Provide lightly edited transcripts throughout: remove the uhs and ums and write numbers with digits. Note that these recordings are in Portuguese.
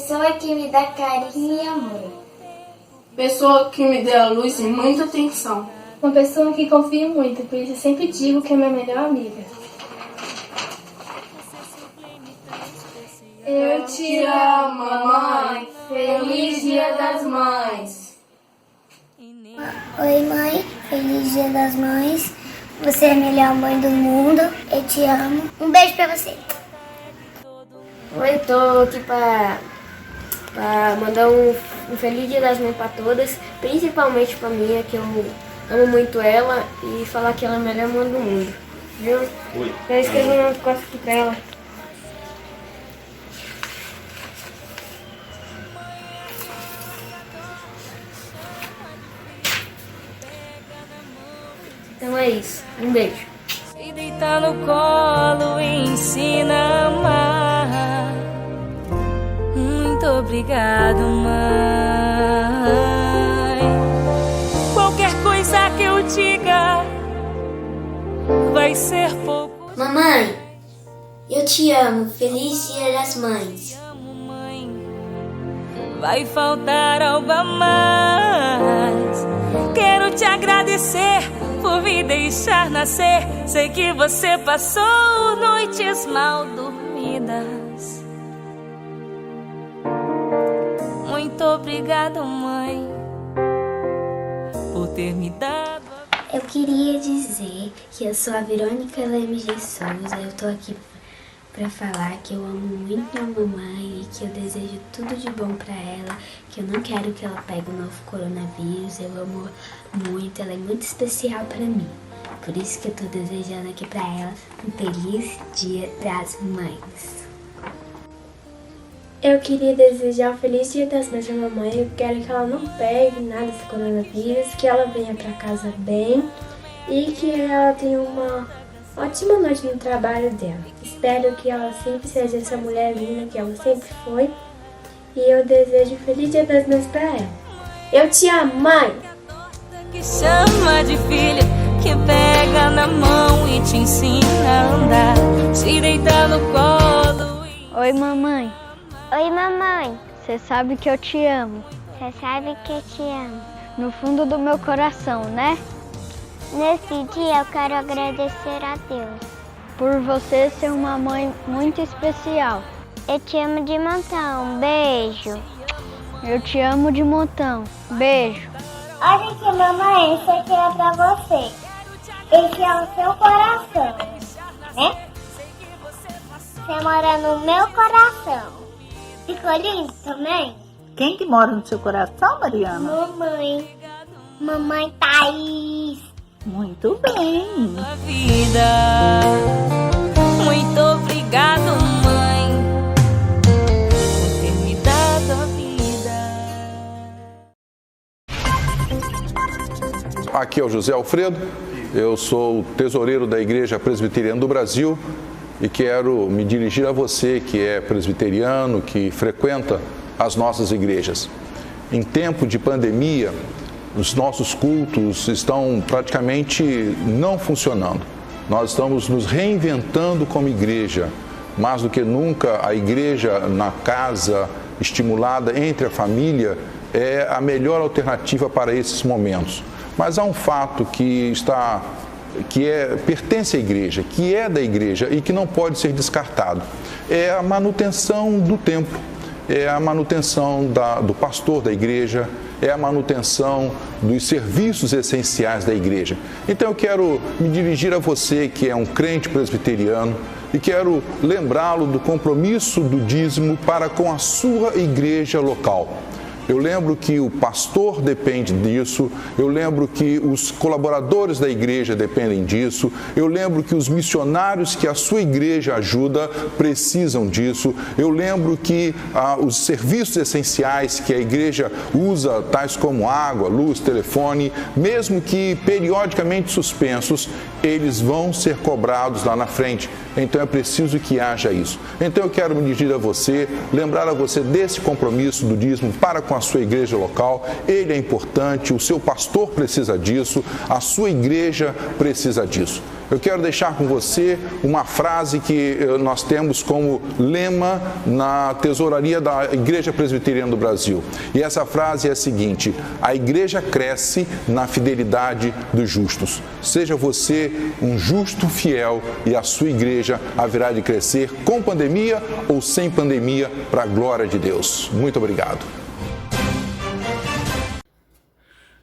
Pessoa que me dá carinho e amor. Pessoa que me dá luz e muita atenção. Uma pessoa que confio muito, por isso eu sempre digo que é minha melhor amiga. Eu te amo, mamãe. Feliz Dia das Mães. Oi, mãe. Feliz Dia das Mães. Você é a melhor mãe do mundo. Eu te amo. Um beijo pra você. Oi, tô aqui pra mandar um Feliz Dia das Mães pra todas, principalmente pra minha, que eu amo muito ela, e falar que ela é a melhor mãe do mundo, viu? Oi. Eu escrevi uma coisa aqui pra ela. Então é isso, um beijo. Se deita no colo e ensina a amar. Muito obrigado, mãe. Qualquer coisa que eu diga vai ser pouco. Mamãe, eu te amo. Feliz Dia das Mães. Te amo, mãe. Vai faltar algo a mais. Quero te agradecer por me deixar nascer. Sei que você passou noites mal dormidas. Muito obrigada, mãe, por ter me dado. Eu queria dizer que eu sou a Verônica Lemes de Souza. Eu tô aqui pra falar que eu amo muito minha mamãe e que eu desejo tudo de bom pra ela, que eu não quero que ela pegue o novo coronavírus. Eu amo muito, ela é muito especial pra mim. Por isso que eu tô desejando aqui pra ela um feliz Dia das Mães. Eu queria desejar um feliz Dia das Mães à mamãe. Eu quero que ela não pegue nada desse coronavírus, que ela venha pra casa bem e que ela tenha uma ótima noite no trabalho dela. Espero que ela sempre seja essa mulher linda que ela sempre foi. E eu desejo um feliz Dia das Mães pra ela. Eu te amo, mãe! Que chama de filha, que pega na mão e te ensina a andar. Se deita no colo e... Oi, mamãe. Oi, mamãe. Você sabe que eu te amo. Você sabe que eu te amo. No fundo do meu coração, né? Nesse dia eu quero agradecer a Deus. Por você ser uma mãe muito especial. Eu te amo de montão. Beijo. Eu te amo de montão. Beijo. Olha aqui, mamãe. Isso aqui é pra você. Esse é o seu coração, né? Você mora no meu coração. Ficou lindo também? Quem que mora no seu coração, Mariana? Mamãe. Mamãe Thaís. Muito bem. Vida. Muito obrigado, mãe, por ter me dado a vida. Aqui é o José Alfredo, eu sou o tesoureiro da Igreja Presbiteriana do Brasil e quero me dirigir a você que é presbiteriano, que frequenta as nossas igrejas. Em tempo de pandemia, os nossos cultos estão praticamente não funcionando. Nós estamos nos reinventando como igreja. Mais do que nunca, a igreja na casa, estimulada entre a família, é a melhor alternativa para esses momentos. Mas há um fato que pertence à igreja, que é da igreja e que não pode ser descartado. É a manutenção do templo, é a manutenção do pastor da igreja, é a manutenção dos serviços essenciais da igreja. Então eu quero me dirigir a você que é um crente presbiteriano e quero lembrá-lo do compromisso do dízimo para com a sua igreja local. Eu lembro que o pastor depende disso, eu lembro que os colaboradores da igreja dependem disso, eu lembro que os missionários que a sua igreja ajuda precisam disso, eu lembro que os serviços essenciais que a igreja usa, tais como água, luz, telefone, mesmo que periodicamente suspensos, eles vão ser cobrados lá na frente. Então é preciso que haja isso. Então eu quero me dirigir a você, lembrar a você desse compromisso do dízimo para com a sua igreja local. Ele é importante, o seu pastor precisa disso, a sua igreja precisa disso. Eu quero deixar com você uma frase que nós temos como lema na tesouraria da Igreja Presbiteriana do Brasil. E essa frase é a seguinte: a igreja cresce na fidelidade dos justos. Seja você um justo fiel e a sua igreja haverá de crescer com pandemia ou sem pandemia para a glória de Deus. Muito obrigado.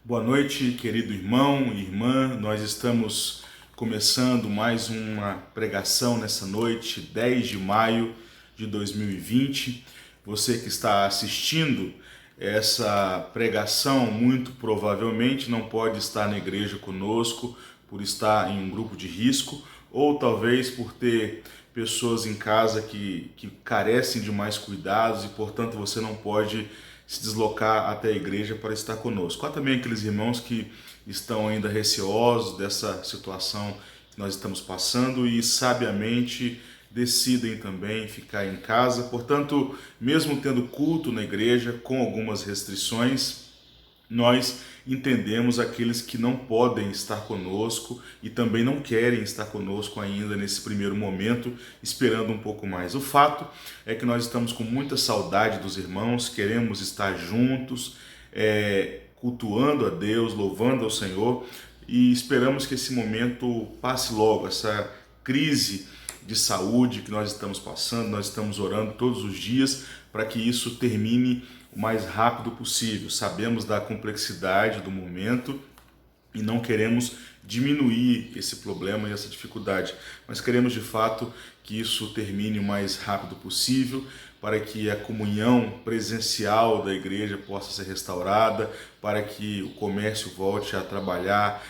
Boa noite, querido irmão e irmã. Nós estamos começando mais uma pregação nessa noite, 10 de maio de 2020. Você que está assistindo essa pregação, muito provavelmente não pode estar na igreja conosco por estar em um grupo de risco, ou talvez por ter pessoas em casa que carecem de mais cuidados e, portanto, você não pode se deslocar até a igreja para estar conosco. Há também aqueles irmãos que estão ainda receosos dessa situação que nós estamos passando e sabiamente decidem também ficar em casa. Portanto, mesmo tendo culto na igreja com algumas restrições, nós entendemos aqueles que não podem estar conosco e também não querem estar conosco ainda nesse primeiro momento, esperando um pouco mais. O fato é que nós estamos com muita saudade dos irmãos, queremos estar juntos, cultuando a Deus, louvando ao Senhor, e esperamos que esse momento passe logo, essa crise de saúde que nós estamos passando. Nós estamos orando todos os dias para que isso termine o mais rápido possível. Sabemos da complexidade do momento e não queremos diminuir esse problema e essa dificuldade, mas queremos de fato que isso termine o mais rápido possível, para que a comunhão presencial da igreja possa ser restaurada, para que o comércio volte a trabalhar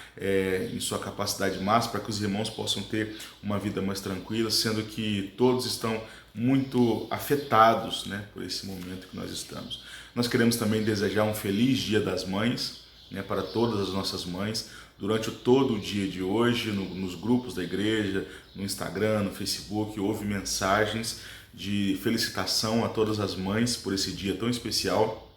em sua capacidade máxima, para que os irmãos possam ter uma vida mais tranquila, sendo que todos estão muito afetados, né, por esse momento que nós estamos. Nós queremos também desejar um feliz Dia das Mães, né, para todas as nossas mães. Durante todo o dia de hoje, nos grupos da igreja, no Instagram, no Facebook, houve mensagens de felicitação a todas as mães por esse dia tão especial.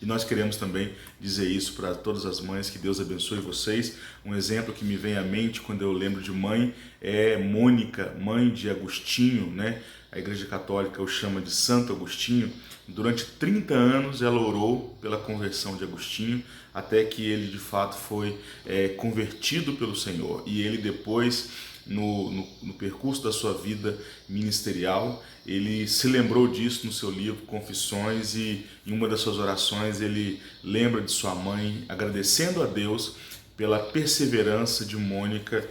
E nós queremos também dizer isso para todas as mães, que Deus abençoe vocês. Um exemplo que me vem à mente quando eu lembro de mãe é Mônica, mãe de Agostinho, né? A Igreja Católica o chama de Santo Agostinho. Durante 30 anos ela orou pela conversão de Agostinho, até que ele de fato foi convertido pelo Senhor. E ele depois, no percurso da sua vida ministerial, ele se lembrou disso no seu livro Confissões, e em uma das suas orações ele lembra de sua mãe, agradecendo a Deus pela perseverança de Mônica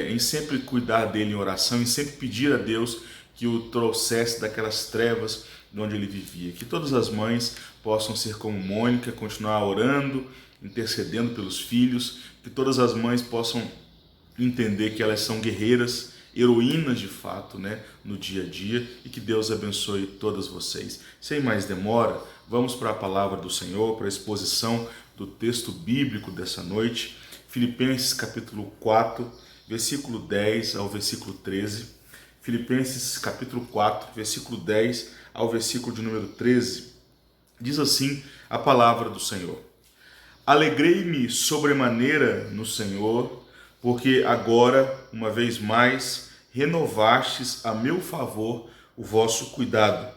em sempre cuidar dele em oração, em sempre pedir a Deus que o trouxesse daquelas trevas de onde ele vivia. Que todas as mães possam ser como Mônica, continuar orando, intercedendo pelos filhos, que todas as mães possam entender que elas são guerreiras, heroínas de fato, né, no dia a dia, e que Deus abençoe todas vocês. Sem mais demora, vamos para a palavra do Senhor, para a exposição do texto bíblico dessa noite, Filipenses capítulo 4, versículo 10 ao versículo 13. Filipenses capítulo 4, versículo 10 ao versículo de número 13, diz assim a palavra do Senhor: Alegrei-me sobremaneira no Senhor, porque agora, uma vez mais, renovastes a meu favor o vosso cuidado,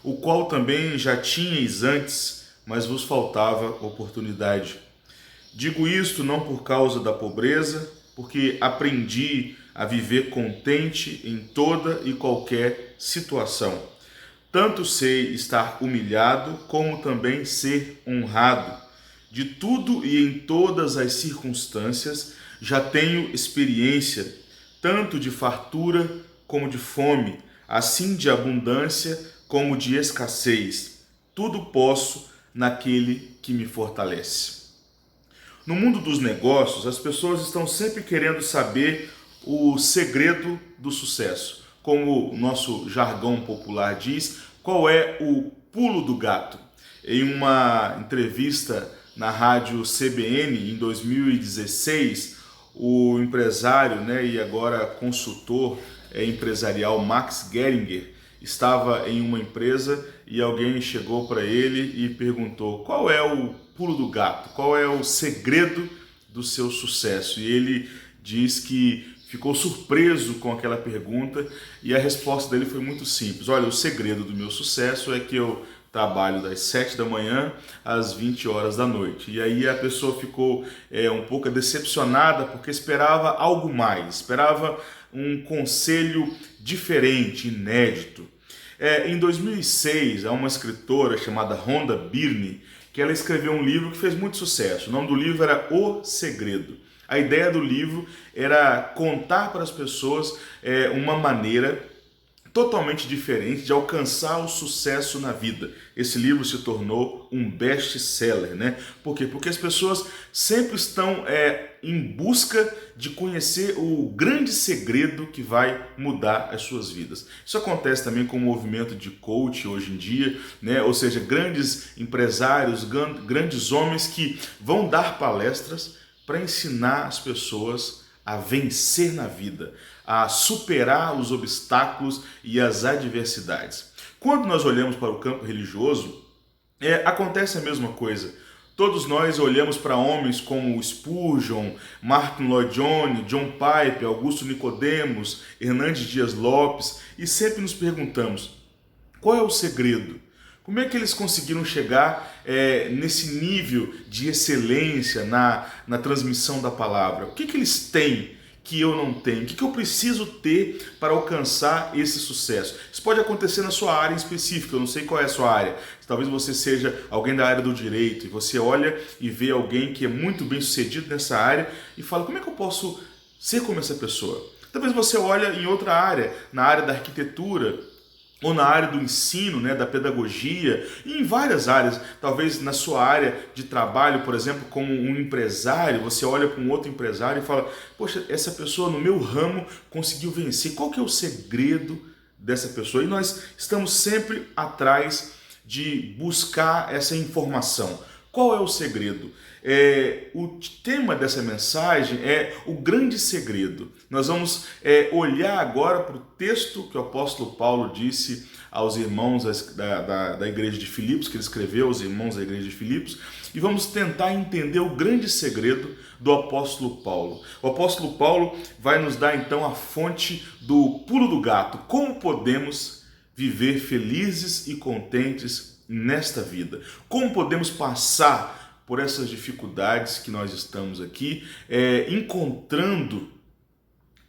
o qual também já tinhais antes, mas vos faltava oportunidade. Digo isto não por causa da pobreza, porque aprendi a viver contente em toda e qualquer situação. Tanto sei estar humilhado, como também ser honrado. De tudo e em todas as circunstâncias já tenho experiência, tanto de fartura como de fome, assim de abundância como de escassez. Tudo posso naquele que me fortalece. No mundo dos negócios, as pessoas estão sempre querendo saber o segredo do sucesso. Como o nosso jargão popular diz, qual é o pulo do gato? Em uma entrevista na rádio CBN em 2016, o empresário, e agora consultor empresarial Max Geringer estava em uma empresa e alguém chegou para ele e perguntou: qual é o pulo do gato? Qual é o segredo do seu sucesso? E ele diz que ficou surpreso com aquela pergunta e a resposta dele foi muito simples. Olha, o segredo do meu sucesso é que eu trabalho das 7 da manhã às 20 horas da noite. E aí a pessoa ficou um pouco decepcionada porque esperava algo mais, esperava um conselho diferente, inédito. Em 2006, há uma escritora chamada Rhonda Byrne que ela escreveu um livro que fez muito sucesso. O nome do livro era O Segredo. A ideia do livro era contar para as pessoas uma maneira totalmente diferente de alcançar o sucesso na vida. Esse livro se tornou um best-seller, né? Por quê? Porque as pessoas sempre estão em busca de conhecer o grande segredo que vai mudar as suas vidas. Isso acontece também com o movimento de coach hoje em dia, né? Ou seja, grandes empresários, grandes homens que vão dar palestras para ensinar as pessoas a vencer na vida, a superar os obstáculos e as adversidades. Quando nós olhamos para o campo religioso, acontece a mesma coisa. Todos nós olhamos para homens como Spurgeon, Martin Lloyd Jones, John Piper, Augusto Nicodemos, Hernandes Dias Lopes e sempre nos perguntamos, qual é o segredo? Como é que eles conseguiram chegar nesse nível de excelência na transmissão da palavra? O que eles têm que eu não tenho? O que eu preciso ter para alcançar esse sucesso? Isso pode acontecer na sua área em específica, eu não sei qual é a sua área. Talvez você seja alguém da área do direito e você olha e vê alguém que é muito bem sucedido nessa área e fala, como é que eu posso ser como essa pessoa? Talvez você olha em outra área, na área da arquitetura, ou na área do ensino, né, da pedagogia, e em várias áreas. Talvez na sua área de trabalho, por exemplo, como um empresário, você olha para um outro empresário e fala, poxa, essa pessoa no meu ramo conseguiu vencer. Qual que é o segredo dessa pessoa? E nós estamos sempre atrás de buscar essa informação. Qual é o segredo? O tema dessa mensagem é o grande segredo. Nós vamos olhar agora para o texto que o apóstolo Paulo disse aos irmãos da igreja de Filipos, que ele escreveu aos irmãos da igreja de Filipos, e vamos tentar entender o grande segredo do apóstolo Paulo. O apóstolo Paulo vai nos dar então a fonte do pulo do gato. Como podemos viver felizes e contentes nesta vida? Como podemos passar por essas dificuldades que nós estamos aqui, encontrando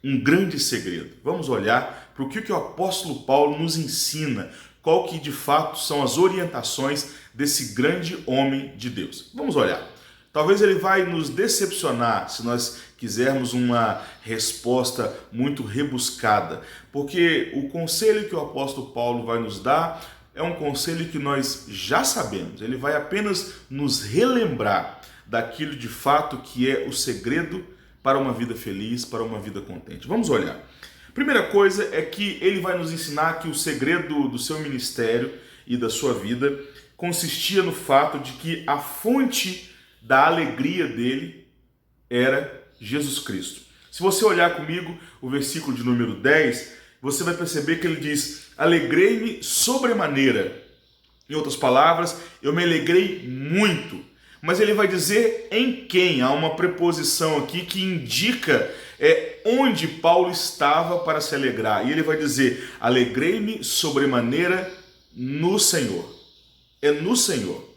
um grande segredo? Vamos olhar para o que o apóstolo Paulo nos ensina, qual que de fato são as orientações desse grande homem de Deus. Vamos olhar. Talvez ele vai nos decepcionar se nós quisermos uma resposta muito rebuscada, porque o conselho que o apóstolo Paulo vai nos dar é um conselho que nós já sabemos. Ele vai apenas nos relembrar daquilo de fato que é o segredo para uma vida feliz, para uma vida contente. Vamos olhar. Primeira coisa é que ele vai nos ensinar que o segredo do seu ministério e da sua vida consistia no fato de que a fonte da alegria dele era Jesus Cristo. Se você olhar comigo o versículo de número 10, você vai perceber que ele diz, alegrei-me sobremaneira. Em outras palavras, eu me alegrei muito. Mas ele vai dizer em quem? Há uma preposição aqui que indica onde Paulo estava para se alegrar. E ele vai dizer, alegrei-me sobremaneira no Senhor. É no Senhor.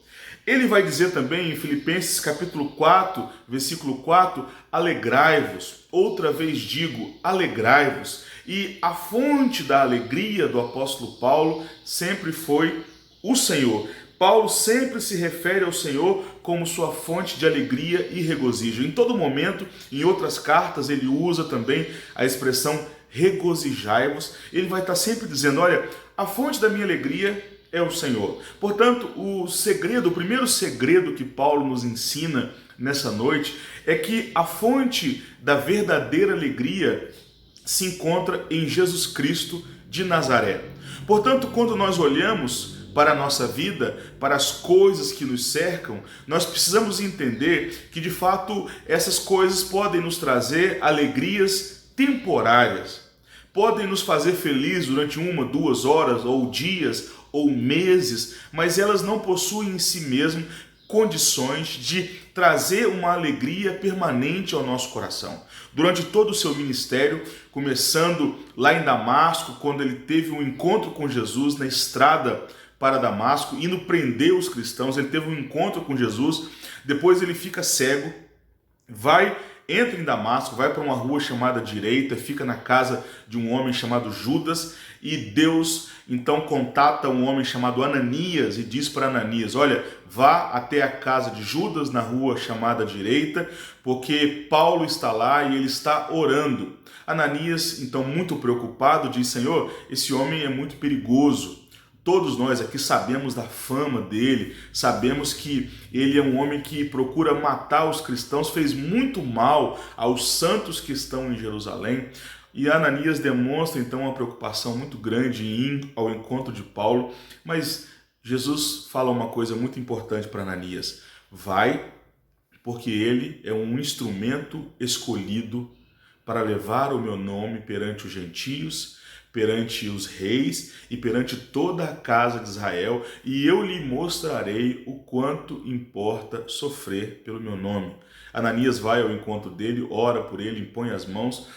Ele vai dizer também em Filipenses capítulo 4, versículo 4, alegrai-vos. Outra vez digo, alegrai-vos. E a fonte da alegria do apóstolo Paulo sempre foi o Senhor. Paulo sempre se refere ao Senhor como sua fonte de alegria e regozijo. Em todo momento, em outras cartas, ele usa também a expressão regozijai-vos. Ele vai estar sempre dizendo, olha, a fonte da minha alegria é o Senhor. Portanto, o primeiro segredo que Paulo nos ensina nessa noite é que a fonte da verdadeira alegria se encontra em Jesus Cristo de Nazaré. Portanto, quando nós olhamos para a nossa vida, para as coisas que nos cercam, nós precisamos entender que, de fato, essas coisas podem nos trazer alegrias temporárias, podem nos fazer felizes durante 1, 2 horas, ou dias, ou meses, mas elas não possuem em si mesmo condições de trazer uma alegria permanente ao nosso coração. Durante todo o seu ministério, começando lá em Damasco, quando ele teve um encontro com Jesus na estrada para Damasco, indo prender os cristãos, ele teve um encontro com Jesus, depois ele fica cego, entra em Damasco, vai para uma rua chamada Direita, fica na casa de um homem chamado Judas, e Deus então contata um homem chamado Ananias e diz para Ananias: olha, vá até a casa de Judas na rua chamada Direita, porque Paulo está lá e ele está orando. Ananias, então muito preocupado, diz: Senhor, esse homem é muito perigoso. Todos nós aqui sabemos da fama dele, sabemos que ele é um homem que procura matar os cristãos, fez muito mal aos santos que estão em Jerusalém. E Ananias demonstra então uma preocupação muito grande em ir ao encontro de Paulo, mas Jesus fala uma coisa muito importante para Ananias: vai, porque ele é um instrumento escolhido para levar o meu nome perante os gentios, perante os reis e perante toda a casa de Israel, e eu lhe mostrarei o quanto importa sofrer pelo meu nome. Ananias vai ao encontro dele, ora por ele, impõe as mãos,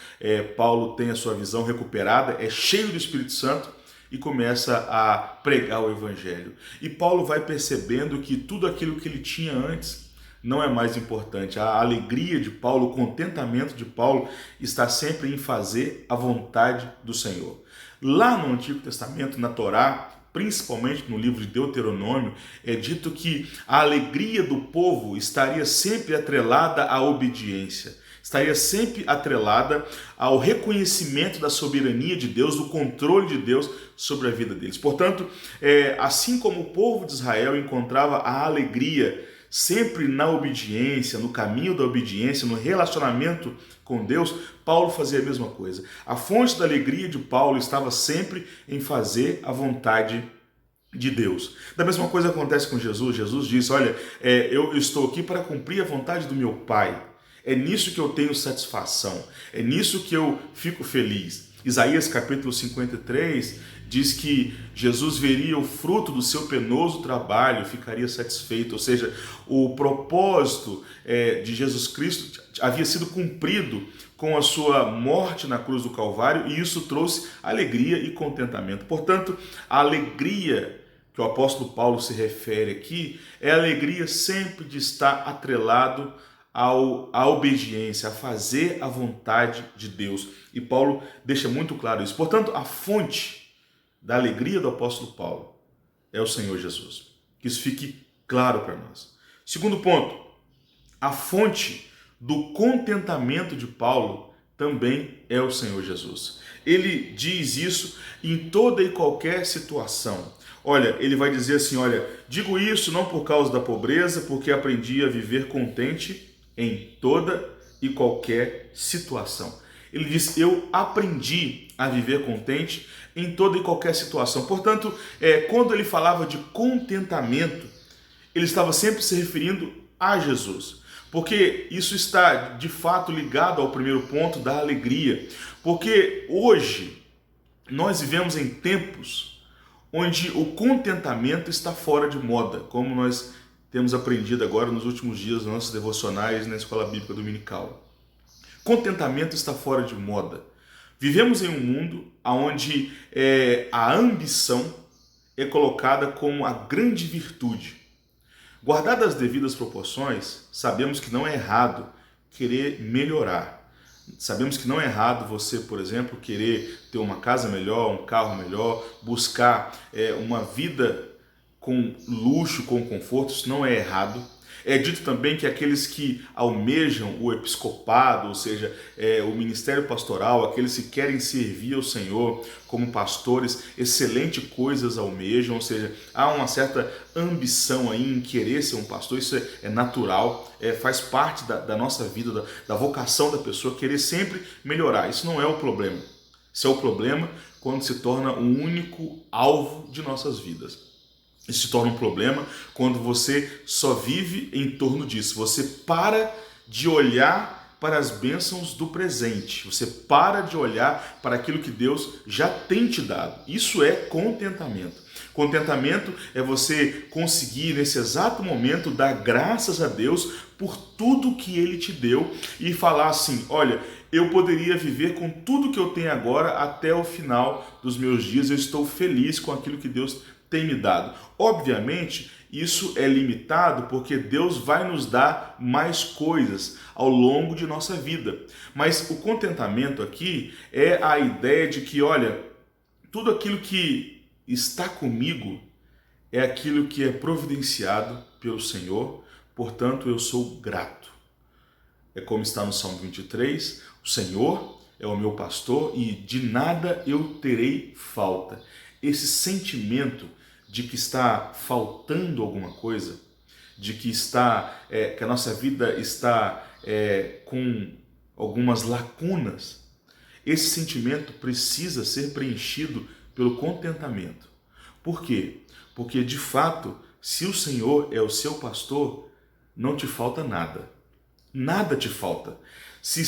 Paulo tem a sua visão recuperada, é cheio do Espírito Santo e começa a pregar o Evangelho. E Paulo vai percebendo que tudo aquilo que ele tinha antes não é mais importante. A alegria de Paulo, o contentamento de Paulo está sempre em fazer a vontade do Senhor. Lá no Antigo Testamento, na Torá, principalmente no livro de Deuteronômio, é dito que a alegria do povo estaria sempre atrelada à obediência, estaria sempre atrelada ao reconhecimento da soberania de Deus, do controle de Deus sobre a vida deles. Portanto, assim como o povo de Israel encontrava a alegria sempre na obediência, no caminho da obediência, no relacionamento com Deus, Paulo fazia a mesma coisa. A fonte da alegria de Paulo estava sempre em fazer a vontade de Deus. Da mesma coisa acontece com Jesus. Jesus disse: olha, eu estou aqui para cumprir a vontade do meu Pai. É nisso que eu tenho satisfação. É nisso que eu fico feliz. Isaías capítulo 53 diz que Jesus veria o fruto do seu penoso trabalho e ficaria satisfeito. Ou seja, o propósito de Jesus Cristo havia sido cumprido com a sua morte na cruz do Calvário, e isso trouxe alegria e contentamento. Portanto, a alegria que o apóstolo Paulo se refere aqui é a alegria sempre de estar atrelado à obediência, a fazer a vontade de Deus. E Paulo deixa muito claro isso. Portanto, a fonte da alegria do apóstolo Paulo é o Senhor Jesus. Que isso fique claro para nós. Segundo ponto, a fonte do contentamento de Paulo também é o Senhor Jesus. Ele diz isso em toda e qualquer situação. Olha, ele vai dizer assim: olha, digo isso não por causa da pobreza, porque aprendi a viver contente em toda e qualquer situação. Ele diz: eu aprendi a viver contente em toda e qualquer situação. Portanto, quando ele falava de contentamento, ele estava sempre se referindo a Jesus. Porque isso está de fato ligado ao primeiro ponto da alegria. Porque hoje nós vivemos em tempos onde o contentamento está fora de moda, como nós temos aprendido agora nos últimos dias nos nossos devocionais na Escola Bíblica Dominical. Contentamento está fora de moda. Vivemos em um mundo onde a ambição é colocada como a grande virtude. Guardadas as devidas proporções, sabemos que não é errado querer melhorar. Sabemos que não é errado você, por exemplo, querer ter uma casa melhor, um carro melhor, buscar uma vida com luxo, com conforto. Isso não é errado. É dito também que aqueles que almejam o episcopado, ou seja, o ministério pastoral, aqueles que querem servir ao Senhor como pastores, excelentes coisas almejam, ou seja, há uma certa ambição aí em querer ser um pastor. Isso é natural, faz parte da nossa vida, da vocação da pessoa, querer sempre melhorar. Isso não é o problema. Isso é o problema quando se torna um único alvo de nossas vidas. Isso se torna um problema quando você só vive em torno disso. Você para de olhar para as bênçãos do presente. Você para de olhar para aquilo que Deus já tem te dado. Isso é contentamento. Contentamento é você conseguir, nesse exato momento, dar graças a Deus por tudo que Ele te deu e falar assim: olha, eu poderia viver com tudo que eu tenho agora até o final dos meus dias, eu estou feliz com aquilo que Deus tem me dado. Obviamente, isso é limitado porque Deus vai nos dar mais coisas ao longo de nossa vida. Mas o contentamento aqui é a ideia de que, olha, tudo aquilo que está comigo é aquilo que é providenciado pelo Senhor, portanto eu sou grato. É como está no Salmo 23, o Senhor é o meu pastor e de nada eu terei falta. Esse sentimento de que está faltando alguma coisa, de que que a nossa vida está com algumas lacunas, esse sentimento precisa ser preenchido pelo contentamento. Por quê? Porque de fato, se o Senhor é o seu pastor, não te falta nada. Nada te falta. Se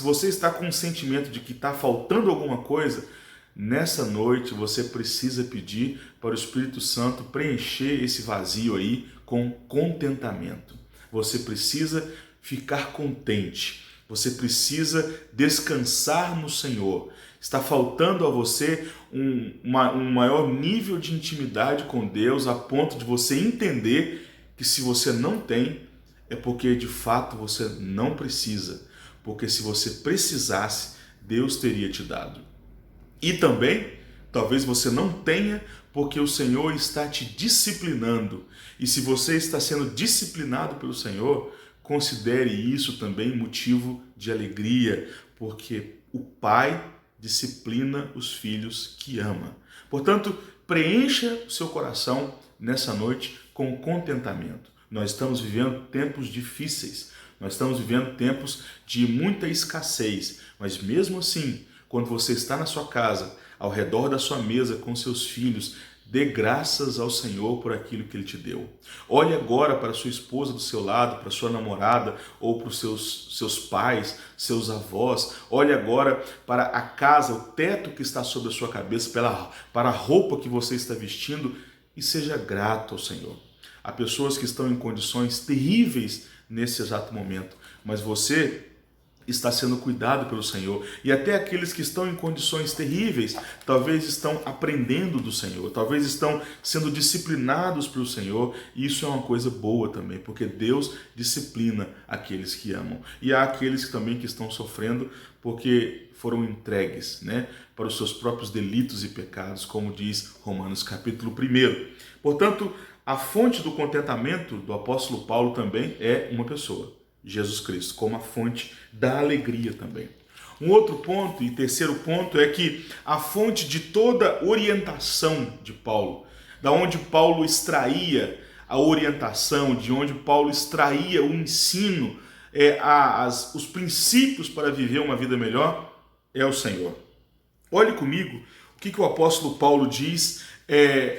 você está com um sentimento de que está faltando alguma coisa, nessa noite você precisa pedir para o Espírito Santo preencher esse vazio aí com contentamento. Você precisa ficar contente. Você precisa descansar no Senhor. Está faltando a você um maior nível de intimidade com Deus, a ponto de você entender que se você não tem, é porque de fato você não precisa. Porque se você precisasse, Deus teria te dado. E também, talvez você não tenha, porque o Senhor está te disciplinando. E se você está sendo disciplinado pelo Senhor, considere isso também motivo de alegria, porque o Pai disciplina os filhos que ama. Portanto, preencha o seu coração nessa noite com contentamento. Nós estamos vivendo tempos difíceis, nós estamos vivendo tempos de muita escassez, mas mesmo assim, quando você está na sua casa, ao redor da sua mesa com seus filhos, dê graças ao Senhor por aquilo que Ele te deu. Olhe agora para a sua esposa do seu lado, para a sua namorada ou para os seus pais, seus avós. Olhe agora para a casa, o teto que está sobre a sua cabeça, para a roupa que você está vestindo e seja grato ao Senhor. Há pessoas que estão em condições terríveis nesse exato momento, mas você está sendo cuidado pelo Senhor. E até aqueles que estão em condições terríveis, talvez estão aprendendo do Senhor, talvez estão sendo disciplinados pelo Senhor, e isso é uma coisa boa também, porque Deus disciplina aqueles que amam. E há aqueles também que estão sofrendo porque foram entregues, para os seus próprios delitos e pecados, como diz Romanos capítulo 1. Portanto, a fonte do contentamento do apóstolo Paulo também é uma pessoa, Jesus Cristo, como a fonte da alegria também. Um outro ponto, e terceiro ponto, é que a fonte de toda orientação de Paulo, da onde Paulo extraía a orientação, de onde Paulo extraía o ensino, os princípios para viver uma vida melhor, é o Senhor. Olhe comigo o que o apóstolo Paulo diz.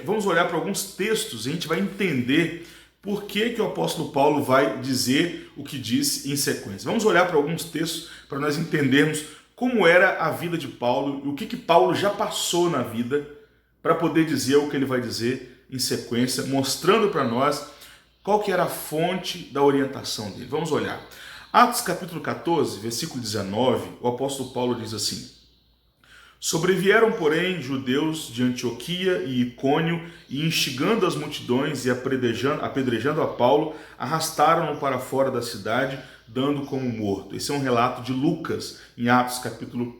Vamos olhar para alguns textos e a gente vai entender por que o apóstolo Paulo vai dizer o que disse em sequência. Vamos olhar para alguns textos para nós entendermos como era a vida de Paulo e o que Paulo já passou na vida para poder dizer o que ele vai dizer em sequência, mostrando para nós qual que era a fonte da orientação dele. Vamos olhar. Atos capítulo 14, versículo 19, o apóstolo Paulo diz assim: Sobrevieram, porém, judeus de Antioquia e Icônio, e instigando as multidões e apedrejando a Paulo, arrastaram-no para fora da cidade, dando como morto. Esse é um relato de Lucas, em Atos capítulo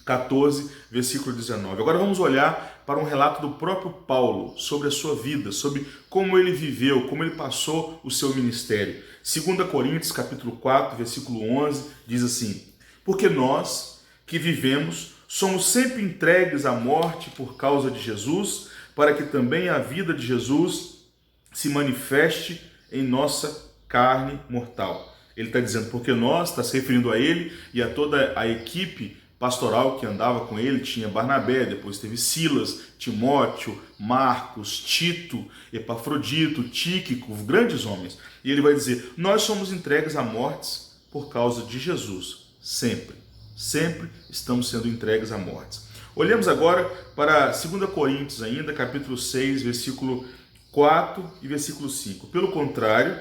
14, versículo 19. Agora vamos olhar para um relato do próprio Paulo, sobre a sua vida, sobre como ele viveu, como ele passou o seu ministério. 2 Coríntios capítulo 4, versículo 11, diz assim: Porque nós, que vivemos, somos sempre entregues à morte por causa de Jesus, para que também a vida de Jesus se manifeste em nossa carne mortal. Ele está dizendo, porque nós, está se referindo a ele e a toda a equipe pastoral que andava com ele. Tinha Barnabé, depois teve Silas, Timóteo, Marcos, Tito, Epafrodito, Tíquico, grandes homens. E ele vai dizer, nós somos entregues à morte por causa de Jesus, sempre. Sempre estamos sendo entregues à morte. Olhemos agora para 2 Coríntios ainda, capítulo 6, versículo 4 e versículo 5. Pelo contrário,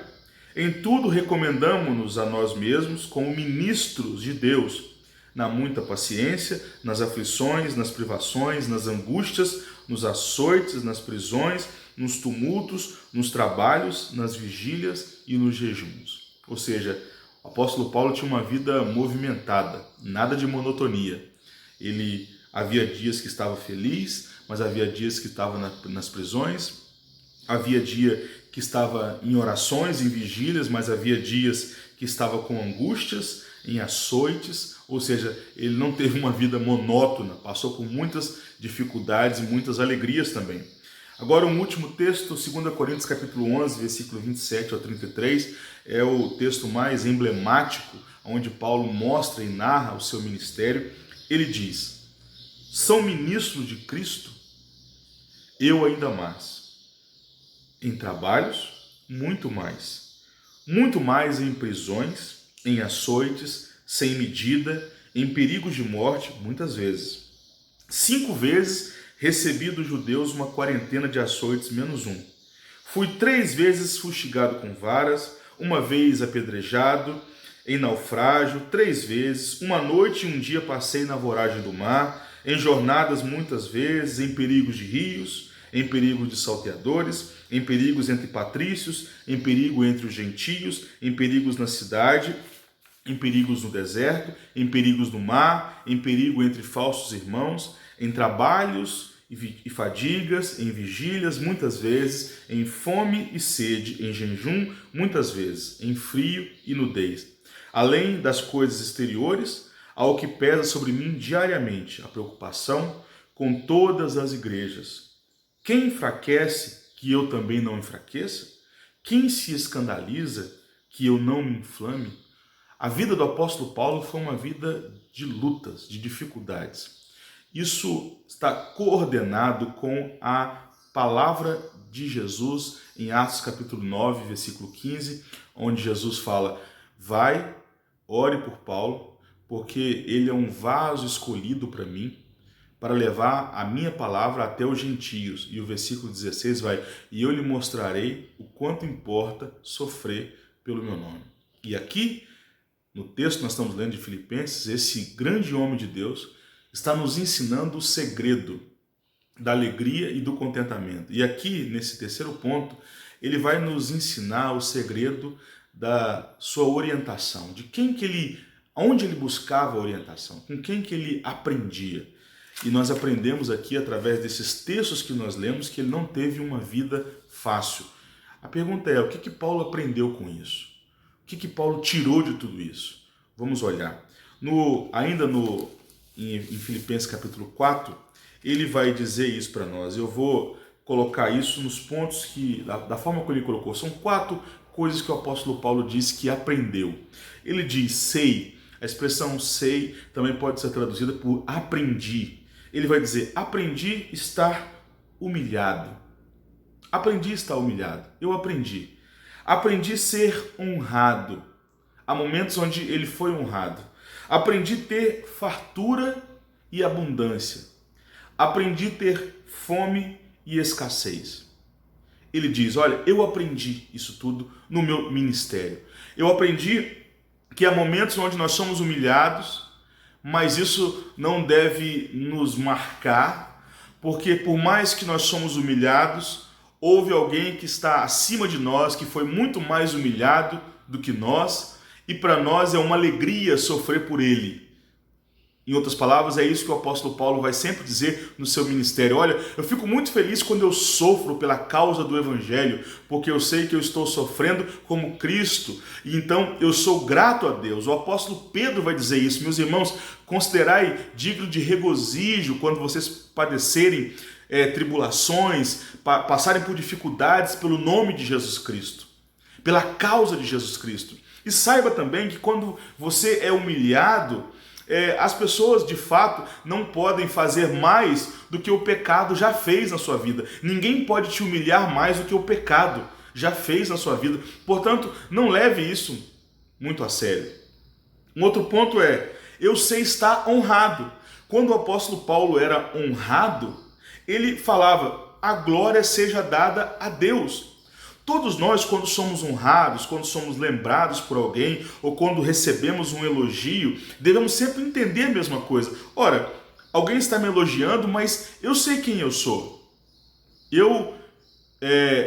em tudo recomendamo-nos a nós mesmos como ministros de Deus, na muita paciência, nas aflições, nas privações, nas angústias, nos açoites, nas prisões, nos tumultos, nos trabalhos, nas vigílias e nos jejuns. Ou seja, o apóstolo Paulo tinha uma vida movimentada, nada de monotonia. Ele havia dias que estava feliz, mas havia dias que estava nas prisões, havia dia que estava em orações, em vigílias, mas havia dias que estava com angústias, em açoites, ou seja, ele não teve uma vida monótona, passou por muitas dificuldades e muitas alegrias também. Agora, um último texto, 2 Coríntios capítulo 11, versículo 27 ao 33, é o texto mais emblemático, onde Paulo mostra e narra o seu ministério. Ele diz: são ministros de Cristo? Eu ainda mais. Em trabalhos, muito mais em prisões, em açoites, sem medida, em perigos de morte, muitas vezes. 5 vezes recebi dos judeus uma quarentena de açoites menos um. Fui 3 vezes fustigado com varas, 1 vez apedrejado, em naufrágio, 3 vezes, 1 noite e 1 dia passei na voragem do mar, em jornadas muitas vezes, em perigos de rios, em perigo de salteadores, em perigos entre patrícios, em perigo entre os gentios, em perigos na cidade, em perigos no deserto, em perigos no mar, em perigo entre falsos irmãos, em trabalhos e fadigas, em vigílias muitas vezes, em fome e sede, em jejum muitas vezes, em frio e nudez. Além das coisas exteriores, ao que pesa sobre mim diariamente, a preocupação com todas as igrejas. Quem enfraquece, que eu também não enfraqueça? Quem se escandaliza, que eu não me inflame? A vida do apóstolo Paulo foi uma vida de lutas, de dificuldades. Isso está coordenado com a palavra de Jesus em Atos capítulo 9, versículo 15, onde Jesus fala: vai, ore por Paulo, porque ele é um vaso escolhido para mim, para levar a minha palavra até os gentios. E o versículo 16 vai: e eu lhe mostrarei o quanto importa sofrer pelo meu nome. E aqui, no texto que nós estamos lendo de Filipenses, esse grande homem de Deus está nos ensinando o segredo da alegria e do contentamento. E aqui, nesse terceiro ponto, ele vai nos ensinar o segredo da sua orientação, de onde ele buscava a orientação, com quem que ele aprendia. E nós aprendemos aqui, através desses textos que nós lemos, que ele não teve uma vida fácil. A pergunta é: o que Paulo aprendeu com isso? O que Paulo tirou de tudo isso? Vamos olhar. Em Filipenses capítulo 4, ele vai dizer isso para nós. Eu vou colocar isso nos pontos da forma como ele colocou. São 4 coisas que o apóstolo Paulo diz que aprendeu. Ele diz sei. A expressão sei também pode ser traduzida por aprendi. Ele vai dizer: aprendi a estar humilhado. Aprendi a estar humilhado. Eu aprendi. Aprendi a ser honrado. Há momentos onde ele foi honrado. Aprendi a ter fartura e abundância. Aprendi a ter fome e escassez. Ele diz: olha, eu aprendi isso tudo no meu ministério. Eu aprendi que há momentos onde nós somos humilhados, mas isso não deve nos marcar, porque por mais que nós somos humilhados, houve alguém que está acima de nós, que foi muito mais humilhado do que nós, e para nós é uma alegria sofrer por ele. Em outras palavras, é isso que o apóstolo Paulo vai sempre dizer no seu ministério. Olha, eu fico muito feliz quando eu sofro pela causa do evangelho, porque eu sei que eu estou sofrendo como Cristo, e então eu sou grato a Deus. O apóstolo Pedro vai dizer isso: meus irmãos, considerai digno de regozijo quando vocês padecerem tribulações, passarem por dificuldades pelo nome de Jesus Cristo, pela causa de Jesus Cristo. E saiba também que quando você é humilhado, as pessoas de fato não podem fazer mais do que o pecado já fez na sua vida. Ninguém pode te humilhar mais do que o pecado já fez na sua vida. Portanto, não leve isso muito a sério. Um outro ponto é: eu sei estar honrado. quando o apóstolo Paulo era honrado, ele falava: a glória seja dada a Deus. Todos nós, quando somos honrados, quando somos lembrados por alguém, ou quando recebemos um elogio, devemos sempre entender a mesma coisa. Ora, alguém está me elogiando, mas eu sei quem eu sou. Eu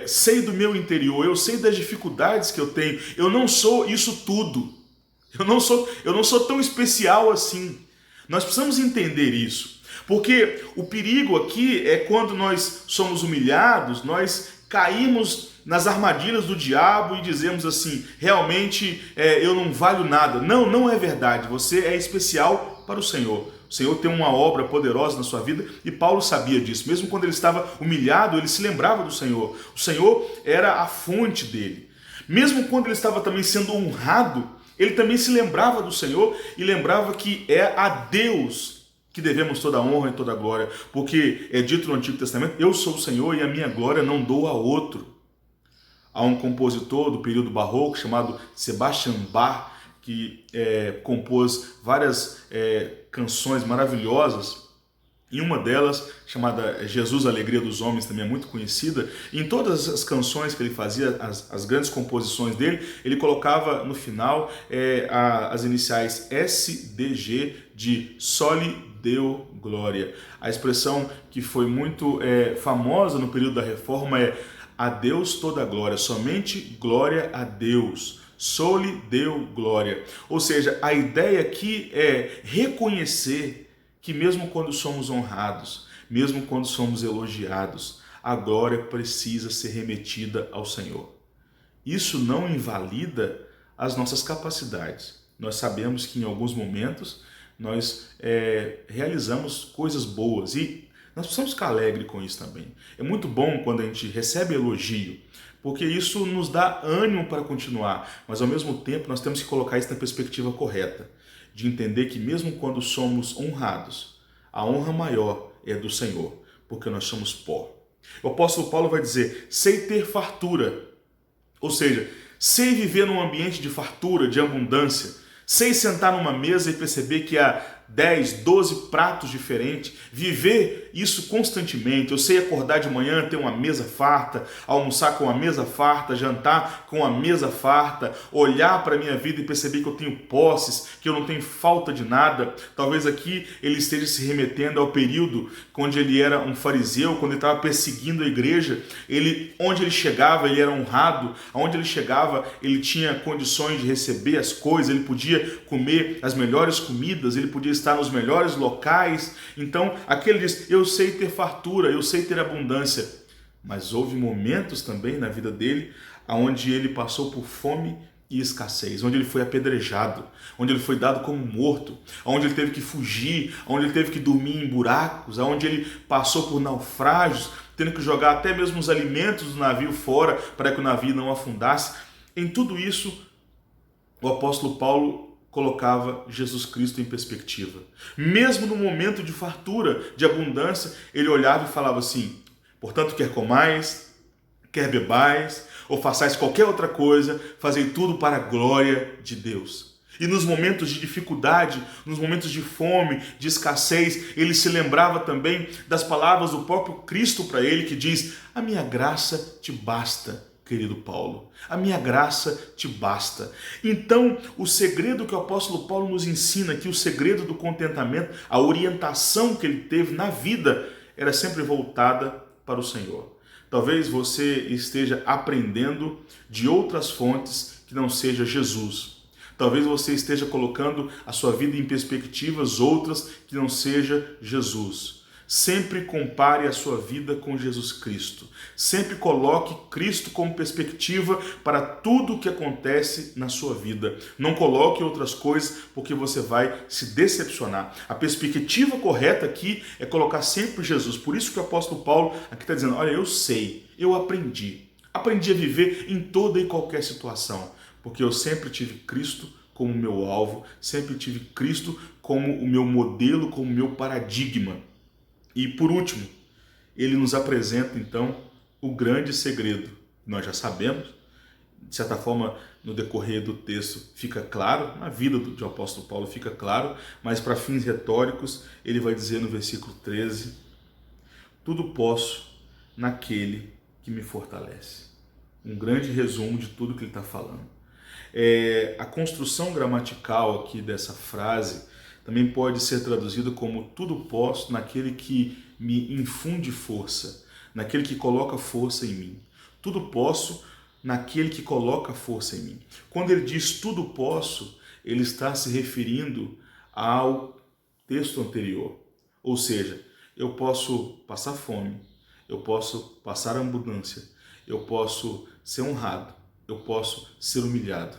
sei do meu interior, eu sei das dificuldades que eu tenho. Eu não sou isso tudo. Eu não sou tão especial assim. Nós precisamos entender isso. Porque o perigo aqui é quando nós somos humilhados, nós caímos nas armadilhas do diabo e dizemos assim: realmente eu não valho nada. Não, não é verdade. Você é especial para o Senhor. O Senhor tem uma obra poderosa na sua vida e Paulo sabia disso. Mesmo quando ele estava humilhado, ele se lembrava do Senhor. O Senhor era a fonte dele. Mesmo quando ele estava também sendo honrado, ele também se lembrava do Senhor e lembrava que é a Deus que devemos toda a honra e toda a glória. Porque é dito no Antigo Testamento: eu sou o Senhor e a minha glória não dou a outro. Há um compositor do período barroco chamado Sebastian Bach, que compôs várias canções maravilhosas, e uma delas, chamada Jesus, a Alegria dos Homens, também é muito conhecida. E em todas as canções que ele fazia, as grandes composições dele, ele colocava no final as iniciais SDG de Soli Deo Glória. A expressão que foi muito famosa no período da Reforma é: a Deus toda a glória, somente glória a Deus. Soli Deo Glória. Ou seja, a ideia aqui é reconhecer que mesmo quando somos honrados, mesmo quando somos elogiados, a glória precisa ser remetida ao Senhor. Isso não invalida as nossas capacidades. Nós sabemos que em alguns momentos nós realizamos coisas boas e nós precisamos ficar alegres com isso também. É muito bom quando a gente recebe elogio, porque isso nos dá ânimo para continuar, mas ao mesmo tempo nós temos que colocar isso na perspectiva correta, de entender que mesmo quando somos honrados, a honra maior é do Senhor, porque nós somos pó. O apóstolo Paulo vai dizer: sei ter fartura, ou seja, sei viver num ambiente de fartura, de abundância, sei sentar numa mesa e perceber que há 10, 12 pratos diferentes, viver isso constantemente. Eu sei acordar de manhã, ter uma mesa farta, almoçar com a mesa farta, jantar com a mesa farta, olhar para a minha vida e perceber que eu tenho posses, que eu não tenho falta de nada. Talvez aqui ele esteja se remetendo ao período onde ele era um fariseu, quando ele estava perseguindo a igreja. Onde ele chegava, ele era honrado. Onde ele chegava, ele tinha condições de receber as coisas, ele podia comer as melhores comidas, ele podia estar nos melhores locais. Então aqui ele diz: eu sei ter fartura, eu sei ter abundância. Mas houve momentos também na vida dele onde ele passou por fome e escassez, onde ele foi apedrejado, onde ele foi dado como morto, onde ele teve que fugir, onde ele teve que dormir em buracos, onde ele passou por naufrágios, tendo que jogar até mesmo os alimentos do navio fora para que o navio não afundasse. Em tudo isso, o apóstolo Paulo colocava Jesus Cristo em perspectiva. Mesmo no momento de fartura, de abundância, ele olhava e falava assim: portanto, quer comais, quer bebais, ou façais qualquer outra coisa, fazei tudo para a glória de Deus. E nos momentos de dificuldade, nos momentos de fome, de escassez, ele se lembrava também das palavras do próprio Cristo para ele, que diz: a minha graça te basta, querido Paulo, a minha graça te basta. Então, o segredo que o apóstolo Paulo nos ensina aqui, o segredo do contentamento, a orientação que ele teve na vida, era sempre voltada para o Senhor. Talvez você esteja aprendendo de outras fontes que não seja Jesus. Talvez você esteja colocando a sua vida em perspectivas outras que não seja Jesus. Sempre compare a sua vida com Jesus Cristo. Sempre coloque Cristo como perspectiva para tudo o que acontece na sua vida. Não coloque outras coisas, porque você vai se decepcionar. A perspectiva correta aqui é colocar sempre Jesus. Por isso que o apóstolo Paulo aqui está dizendo: olha, eu sei, eu aprendi. Aprendi a viver em toda e qualquer situação, porque eu sempre tive Cristo como meu alvo, sempre tive Cristo como o meu modelo, como o meu paradigma. E por último, ele nos apresenta então o grande segredo. Nós já sabemos, de certa forma, no decorrer do texto fica claro, na vida do apóstolo Paulo fica claro, mas para fins retóricos ele vai dizer no versículo 13: tudo posso naquele que me fortalece. Um grande resumo de tudo que ele está falando. A construção gramatical aqui dessa frase também pode ser traduzida como tudo posso naquele que me infunde força, naquele que coloca força em mim. Tudo posso naquele que coloca força em mim. Quando ele diz tudo posso, ele está se referindo ao texto anterior. Ou seja, eu posso passar fome, eu posso passar abundância, eu posso ser honrado, eu posso ser humilhado,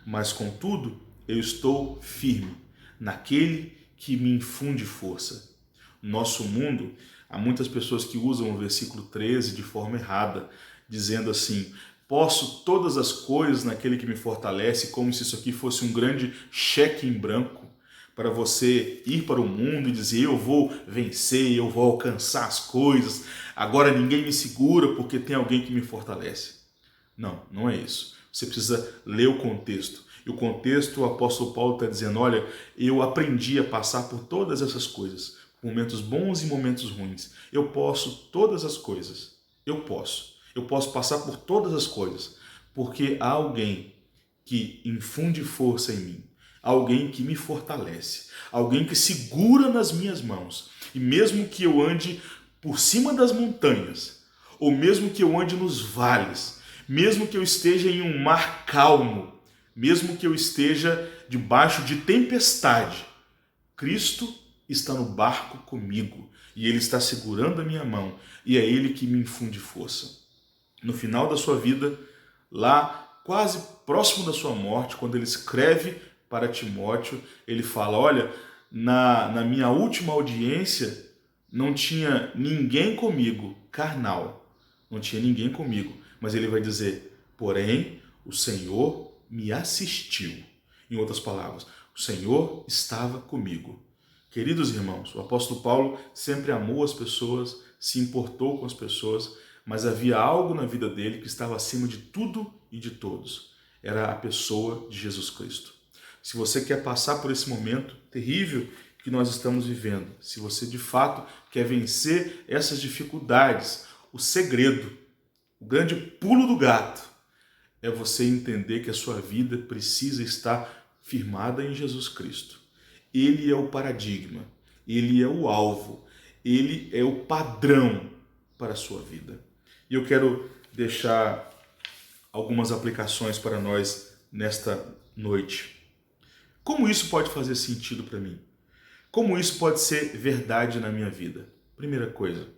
mas contudo eu estou firme naquele que me infunde força. No nosso mundo, há muitas pessoas que usam o versículo 13 de forma errada, dizendo assim: posso todas as coisas naquele que me fortalece, como se isso aqui fosse um grande cheque em branco para você ir para o mundo e dizer: eu vou vencer, eu vou alcançar as coisas, agora ninguém me segura porque tem alguém que me fortalece. Não, não é isso. Você precisa ler o contexto. E o contexto, o apóstolo Paulo está dizendo: olha, eu aprendi a passar por todas essas coisas, momentos bons e momentos ruins. Eu posso todas as coisas. Eu posso passar por todas as coisas, porque há alguém que infunde força em mim, alguém que me fortalece, alguém que segura nas minhas mãos. E mesmo que eu ande por cima das montanhas, ou mesmo que eu ande nos vales, mesmo que eu esteja em um mar calmo, mesmo que eu esteja debaixo de tempestade, Cristo está no barco comigo e Ele está segurando a minha mão e é Ele que me infunde força. No final da sua vida, lá quase próximo da sua morte, quando ele escreve para Timóteo, ele fala: olha, na minha última audiência não tinha ninguém comigo, carnal, não tinha ninguém comigo, mas ele vai dizer: porém, o Senhor me assistiu. Em outras palavras, o Senhor estava comigo. Queridos irmãos, o apóstolo Paulo sempre amou as pessoas, se importou com as pessoas, mas havia algo na vida dele que estava acima de tudo e de todos. Era a pessoa de Jesus Cristo. Se você quer passar por esse momento terrível que nós estamos vivendo, se você de fato quer vencer essas dificuldades, o segredo, o grande pulo do gato, é você entender que a sua vida precisa estar firmada em Jesus Cristo. Ele é o paradigma, ele é o alvo, ele é o padrão para a sua vida. E eu quero deixar algumas aplicações para nós nesta noite. Como isso pode fazer sentido para mim? Como isso pode ser verdade na minha vida? Primeira coisa,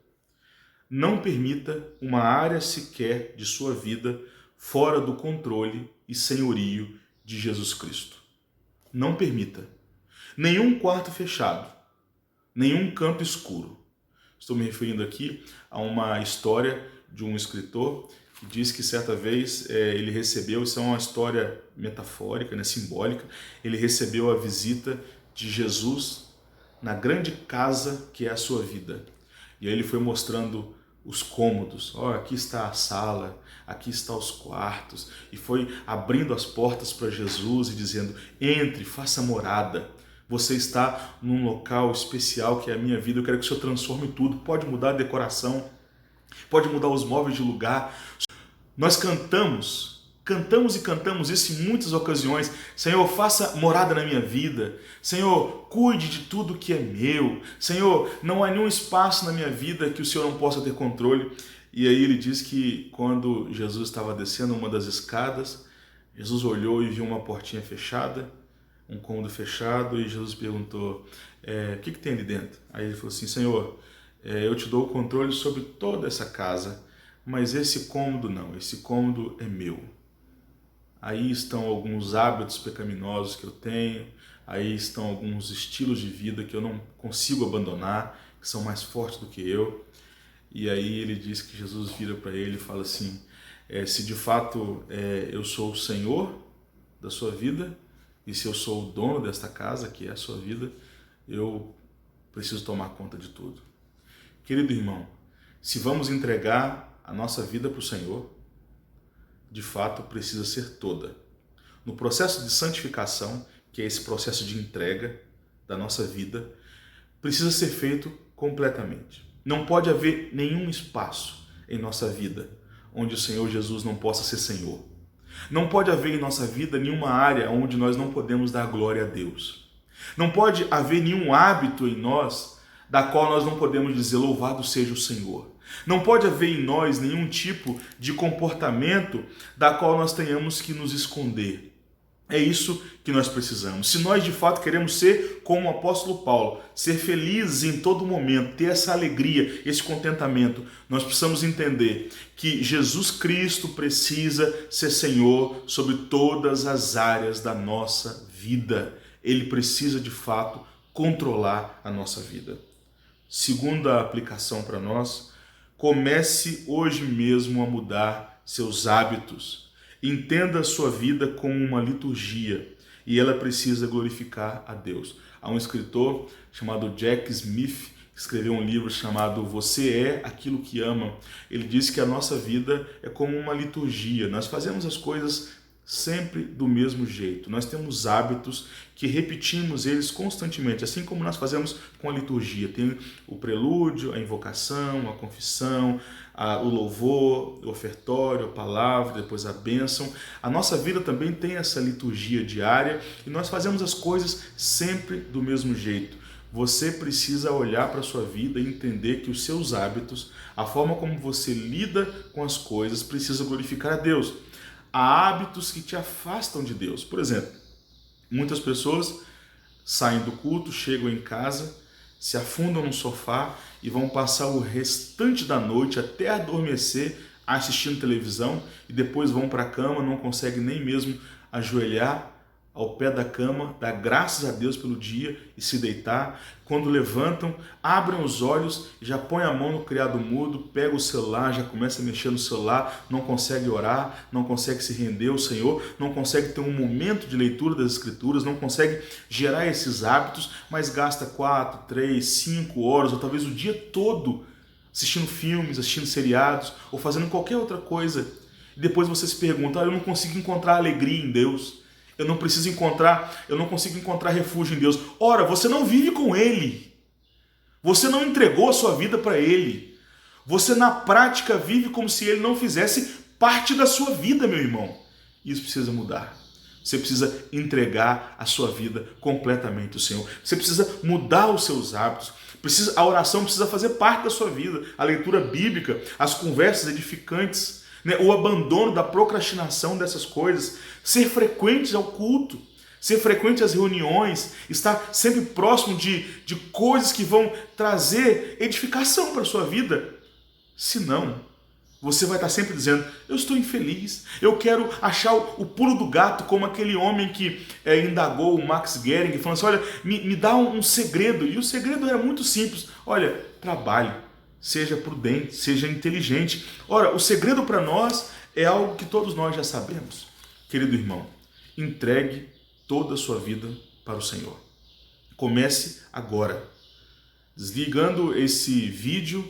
não permita uma área sequer de sua vida fora do controle e senhorio de Jesus Cristo. Não permita. Nenhum quarto fechado, nenhum canto escuro. Estou me referindo aqui a uma história de um escritor que diz que certa vez ele recebeu, isso é uma história metafórica, simbólica, ele recebeu a visita de Jesus na grande casa que é a sua vida. E aí ele foi mostrando os cômodos, aqui está a sala, aqui estão os quartos, e foi abrindo as portas para Jesus e dizendo: entre, faça morada. Você está num local especial que é a minha vida, eu quero que o Senhor transforme tudo, pode mudar a decoração, pode mudar os móveis de lugar. Nós cantamos e cantamos isso em muitas ocasiões: Senhor, faça morada na minha vida, Senhor, cuide de tudo que é meu, Senhor, não há nenhum espaço na minha vida que o Senhor não possa ter controle. E aí ele diz que quando Jesus estava descendo uma das escadas, Jesus olhou e viu uma portinha fechada, um cômodo fechado, e Jesus perguntou: o que tem ali dentro? Aí ele falou assim: Senhor, eu te dou o controle sobre toda essa casa, mas esse cômodo não, esse cômodo é meu. Aí estão alguns hábitos pecaminosos que eu tenho, aí estão alguns estilos de vida que eu não consigo abandonar, que são mais fortes do que eu. E aí ele diz que Jesus vira para ele e fala assim: se de fato eu sou o Senhor da sua vida, e se eu sou o dono desta casa, que é a sua vida, eu preciso tomar conta de tudo. Querido irmão, se vamos entregar a nossa vida para o Senhor, de fato, precisa ser toda. No processo de santificação, que é esse processo de entrega da nossa vida, precisa ser feito completamente. Não pode haver nenhum espaço em nossa vida onde o Senhor Jesus não possa ser Senhor. Não pode haver em nossa vida nenhuma área onde nós não podemos dar glória a Deus. Não pode haver nenhum hábito em nós da qual nós não podemos dizer louvado seja o Senhor. Não pode haver em nós nenhum tipo de comportamento da qual nós tenhamos que nos esconder. É isso que nós precisamos. Se nós de fato queremos ser como o apóstolo Paulo, ser felizes em todo momento, ter essa alegria, esse contentamento, nós precisamos entender que Jesus Cristo precisa ser Senhor sobre todas as áreas da nossa vida. Ele precisa de fato controlar a nossa vida. Segunda aplicação para nós, comece hoje mesmo a mudar seus hábitos. Entenda a sua vida como uma liturgia e ela precisa glorificar a Deus. Há um escritor chamado Jack Smith que escreveu um livro chamado Você é Aquilo que Ama. Ele diz que a nossa vida é como uma liturgia. Nós fazemos as coisas sempre do mesmo jeito. Nós temos hábitos que repetimos eles constantemente, assim como nós fazemos com a liturgia. Tem o prelúdio, a invocação, a confissão, o louvor, o ofertório, a palavra, depois a bênção. A nossa vida também tem essa liturgia diária e nós fazemos as coisas sempre do mesmo jeito. Você precisa olhar para a sua vida e entender que os seus hábitos, a forma como você lida com as coisas, precisa glorificar a Deus. Há hábitos que te afastam de Deus. Por exemplo, muitas pessoas saem do culto, chegam em casa, se afundam no sofá e vão passar o restante da noite até adormecer assistindo televisão e depois vão para a cama, não conseguem nem mesmo ajoelhar ao pé da cama, dar graças a Deus pelo dia e se deitar. Quando levantam, abrem os olhos, já põem a mão no criado mudo, pega o celular, já começa a mexer no celular, não consegue orar, não consegue se render ao Senhor, não consegue ter um momento de leitura das Escrituras, não consegue gerar esses hábitos, mas gasta 4, 3, 5 horas ou talvez o dia todo assistindo filmes, assistindo seriados ou fazendo qualquer outra coisa. E depois você se pergunta, eu não consigo encontrar alegria em Deus. Eu não consigo encontrar refúgio em Deus. Ora, você não vive com Ele. Você não entregou a sua vida para Ele. Você na prática vive como se Ele não fizesse parte da sua vida, meu irmão. Isso precisa mudar. Você precisa entregar a sua vida completamente ao Senhor. Você precisa mudar os seus hábitos. A oração precisa fazer parte da sua vida. A leitura bíblica, as conversas edificantes, o abandono da procrastinação dessas coisas, ser frequentes ao culto, ser frequente às reuniões, estar sempre próximo de coisas que vão trazer edificação para a sua vida. Senão, você vai estar sempre dizendo, eu estou infeliz, eu quero achar o pulo do gato, como aquele homem que indagou o Max Gehrig, falando assim, olha, me dá um segredo. E o segredo era muito simples, olha, trabalhe. Seja prudente, seja inteligente. Ora, o segredo para nós é algo que todos nós já sabemos. Querido irmão, entregue toda a sua vida para o Senhor. Comece agora. Desligando esse vídeo,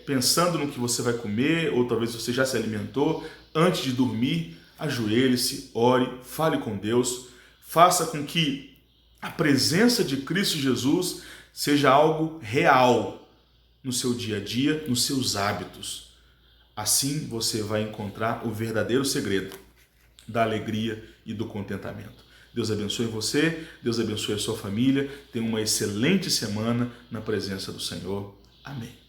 pensando no que você vai comer, ou talvez você já se alimentou, antes de dormir, ajoelhe-se, ore, fale com Deus, faça com que a presença de Cristo Jesus seja algo real no seu dia a dia, nos seus hábitos. Assim você vai encontrar o verdadeiro segredo da alegria e do contentamento. Deus abençoe você, Deus abençoe a sua família. Tenha uma excelente semana na presença do Senhor. Amém.